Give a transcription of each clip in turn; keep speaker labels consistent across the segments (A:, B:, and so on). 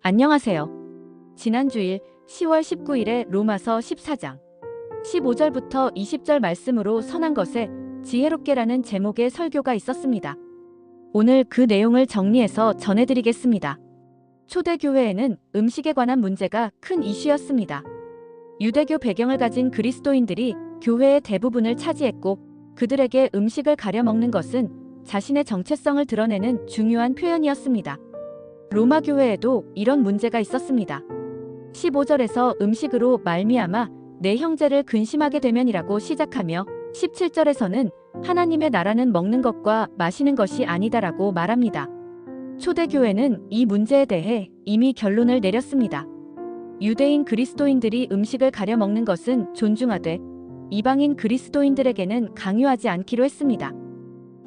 A: 안녕하세요. 지난 주일 10월 19일에 로마서 14장 15절부터 20절 말씀으로 선한 것에 지혜롭게라는 제목의 설교가 있었습니다. 오늘 그 내용을 정리해서 전해드리겠습니다. 초대교회에는 음식에 관한 문제가 큰 이슈였습니다. 유대교 배경을 가진 그리스도인들이 교회의 대부분을 차지했고 그들에게 음식을 가려 먹는 것은 자신의 정체성을 드러내는 중요한 표현이었습니다. 로마 교회에도 이런 문제가 있었습니다. 15절에서 음식으로 말미암아 내 형제를 근심하게 되면이라고 시작하며 17절에서는 하나님의 나라는 먹는 것과 마시는 것이 아니다라고 말합니다. 초대교회는 이 문제에 대해 이미 결론을 내렸습니다. 유대인 그리스도인들이 음식을 가려 먹는 것은 존중하되 이방인 그리스도인들에게는 강요하지 않기로 했습니다.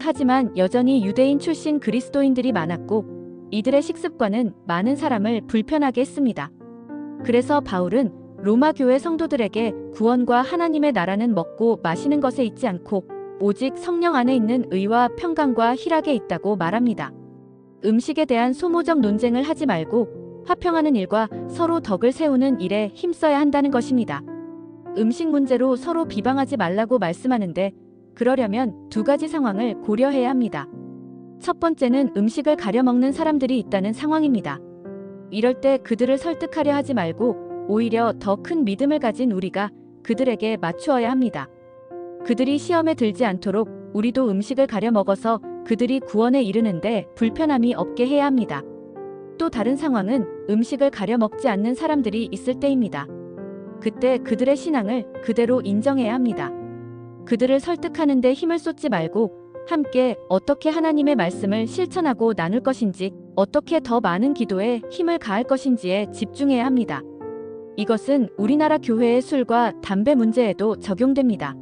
A: 하지만 여전히 유대인 출신 그리스도인들이 많았고 이들의 식습관은 많은 사람을 불편하게 했습니다. 그래서 바울은 로마 교회 성도들에게 구원과 하나님의 나라는 먹고 마시는 것에 있지 않고 오직 성령 안에 있는 의와 평강과 희락에 있다고 말합니다. 음식에 대한 소모적 논쟁을 하지 말고 화평하는 일과 서로 덕을 세우는 일에 힘써야 한다는 것입니다. 음식 문제로 서로 비방하지 말라고 말씀하는데 그러려면 두 가지 상황을 고려해야 합니다. 첫 번째는 음식을 가려 먹는 사람들이 있다는 상황입니다. 이럴 때 그들을 설득하려 하지 말고 오히려 더 큰 믿음을 가진 우리가 그들에게 맞추어야 합니다. 그들이 시험에 들지 않도록 우리도 음식을 가려 먹어서 그들이 구원에 이르는데 불편함이 없게 해야 합니다. 또 다른 상황은 음식을 가려 먹지 않는 사람들이 있을 때입니다. 그때 그들의 신앙을 그대로 인정해야 합니다. 그들을 설득하는 데 힘을 쏟지 말고 함께 어떻게 하나님의 말씀을 실천하고 나눌 것인지, 어떻게 더 많은 기도에 힘을 가할 것인지에 집중해야 합니다. 이것은 우리나라 교회의 술과 담배 문제에도 적용됩니다.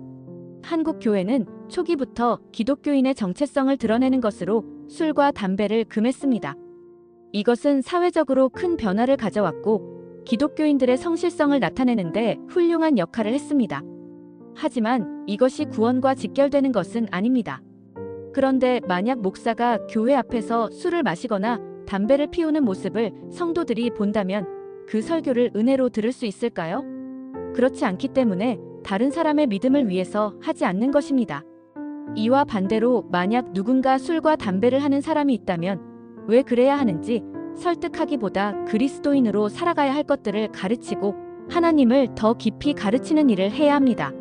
A: 한국 교회는 초기부터 기독교인의 정체성을 드러내는 것으로 술과 담배를 금했습니다. 이것은 사회적으로 큰 변화를 가져왔고 기독교인들의 성실성을 나타내는데 훌륭한 역할을 했습니다. 하지만 이것이 구원과 직결되는 것은 아닙니다. 그런데 만약 목사가 교회 앞에서 술을 마시거나 담배를 피우는 모습을 성도들이 본다면 그 설교를 은혜로 들을 수 있을까요? 그렇지 않기 때문에 다른 사람의 믿음을 위해서 하지 않는 것입니다. 이와 반대로 만약 누군가 술과 담배를 하는 사람이 있다면 왜 그래야 하는지 설득하기보다 그리스도인으로 살아가야 할 것들을 가르치고 하나님을 더 깊이 가르치는 일을 해야 합니다.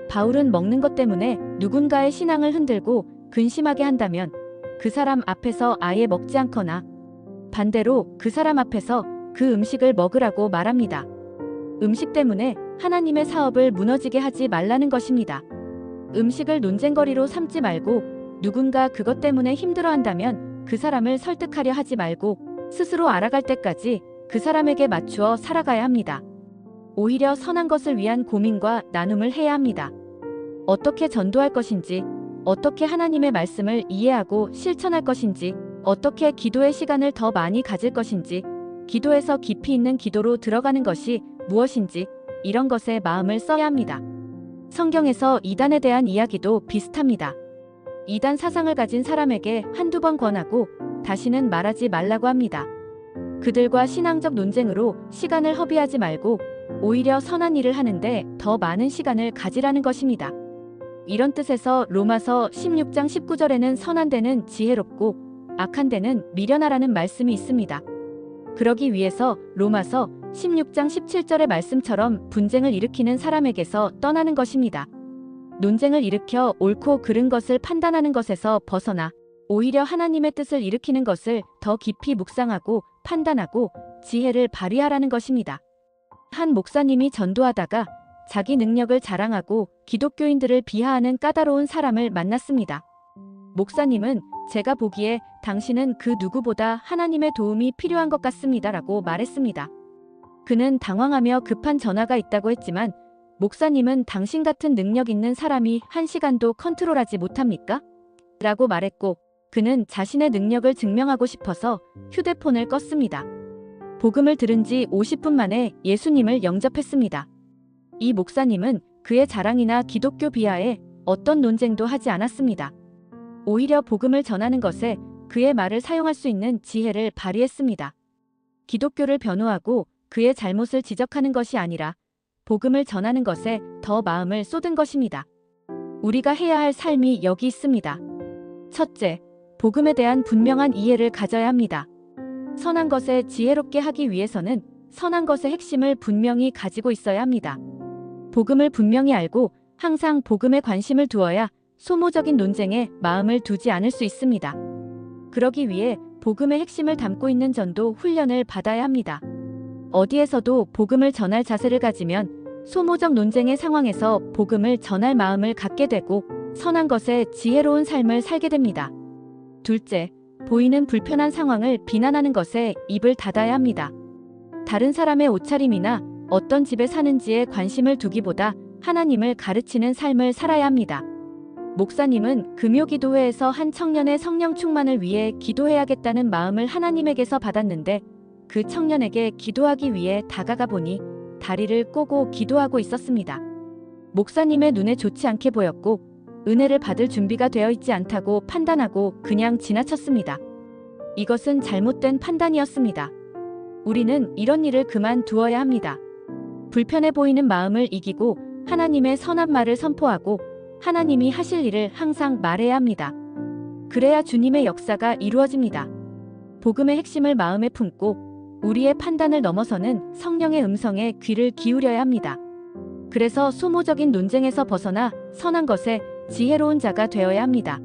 A: 바울은 먹는 것 때문에 누군가의 신앙을 흔들고 근심하게 한다면 그 사람 앞에서 아예 먹지 않거나 반대로 그 사람 앞에서 그 음식을 먹으라고 말합니다. 음식 때문에 하나님의 사업을 무너지게 하지 말라는 것입니다. 음식을 논쟁거리로 삼지 말고 누군가 그것 때문에 힘들어한다면 그 사람을 설득하려 하지 말고 스스로 알아갈 때까지 그 사람에게 맞추어 살아가야 합니다. 오히려 선한 것을 위한 고민과 나눔을 해야 합니다. 어떻게 전도할 것인지, 어떻게 하나님의 말씀을 이해하고 실천할 것인지, 어떻게 기도의 시간을 더 많이 가질 것인지, 기도에서 깊이 있는 기도로 들어가는 것이 무엇인지 이런 것에 마음을 써야 합니다. 성경에서 이단에 대한 이야기도 비슷합니다. 이단 사상을 가진 사람에게 한두 번 권하고 다시는 말하지 말라고 합니다. 그들과 신앙적 논쟁으로 시간을 허비하지 말고 오히려 선한 일을 하는데 더 많은 시간을 가지라는 것입니다. 이런 뜻에서 로마서 16장 19절에는 선한 데는 지혜롭고 악한 데는 미련하라는 말씀이 있습니다. 그러기 위해서 로마서 16장 17절의 말씀처럼 분쟁을 일으키는 사람에게서 떠나는 것입니다. 논쟁을 일으켜 옳고 그른 것을 판단하는 것에서 벗어나 오히려 하나님의 뜻을 일으키는 것을 더 깊이 묵상하고 판단하고 지혜를 발휘하라는 것입니다. 한 목사님이 전도하다가 자기 능력을 자랑하고 기독교인들을 비하하는 까다로운 사람을 만났습니다. 목사님은 제가 보기에 당신은 그 누구보다 하나님의 도움이 필요한 것 같습니다 라고 말했습니다. 그는 당황하며 급한 전화가 있다고 했지만 목사님은 당신 같은 능력 있는 사람이 1시간도 컨트롤하지 못합니까? 라고 말했고 그는 자신의 능력을 증명하고 싶어서 휴대폰을 껐습니다. 복음을 들은 지 50분 만에 예수님을 영접했습니다. 이 목사님은 그의 자랑이나 기독교 비하에 어떤 논쟁도 하지 않았습니다. 오히려 복음을 전하는 것에 그의 말을 사용할 수 있는 지혜를 발휘했습니다. 기독교를 변호하고 그의 잘못을 지적하는 것이 아니라 복음을 전하는 것에 더 마음을 쏟은 것입니다. 우리가 해야 할 삶이 여기 있습니다. 첫째, 복음에 대한 분명한 이해를 가져야 합니다. 선한 것에 지혜롭게 하기 위해서는 선한 것의 핵심을 분명히 가지고 있어야 합니다. 복음을 분명히 알고 항상 복음에 관심을 두어야 소모적인 논쟁에 마음을 두지 않을 수 있습니다. 그러기 위해 복음의 핵심을 담고 있는 전도 훈련을 받아야 합니다. 어디에서도 복음을 전할 자세를 가지면 소모적 논쟁의 상황에서 복음을 전할 마음을 갖게 되고 선한 것에 지혜로운 삶을 살게 됩니다. 둘째, 보이는 불편한 상황을 비난하는 것에 입을 닫아야 합니다. 다른 사람의 옷차림이나 어떤 집에 사는지에 관심을 두기보다 하나님을 가르치는 삶을 살아야 합니다. 목사님은 금요기도회에서 한 청년의 성령 충만을 위해 기도해야겠다는 마음을 하나님에게서 받았는데 그 청년에게 기도하기 위해 다가가 보니 다리를 꼬고 기도하고 있었습니다. 목사님의 눈에 좋지 않게 보였고 은혜를 받을 준비가 되어 있지 않다고 판단하고 그냥 지나쳤습니다. 이것은 잘못된 판단이었습니다. 우리는 이런 일을 그만두어야 합니다. 불편해 보이는 마음을 이기고 하나님의 선한 말을 선포하고 하나님이 하실 일을 항상 말해야 합니다. 그래야 주님의 역사가 이루어집니다. 복음의 핵심을 마음에 품고 우리의 판단을 넘어서는 성령의 음성에 귀를 기울여야 합니다. 그래서 소모적인 논쟁에서 벗어나 선한 것에 지혜로운 자가 되어야 합니다.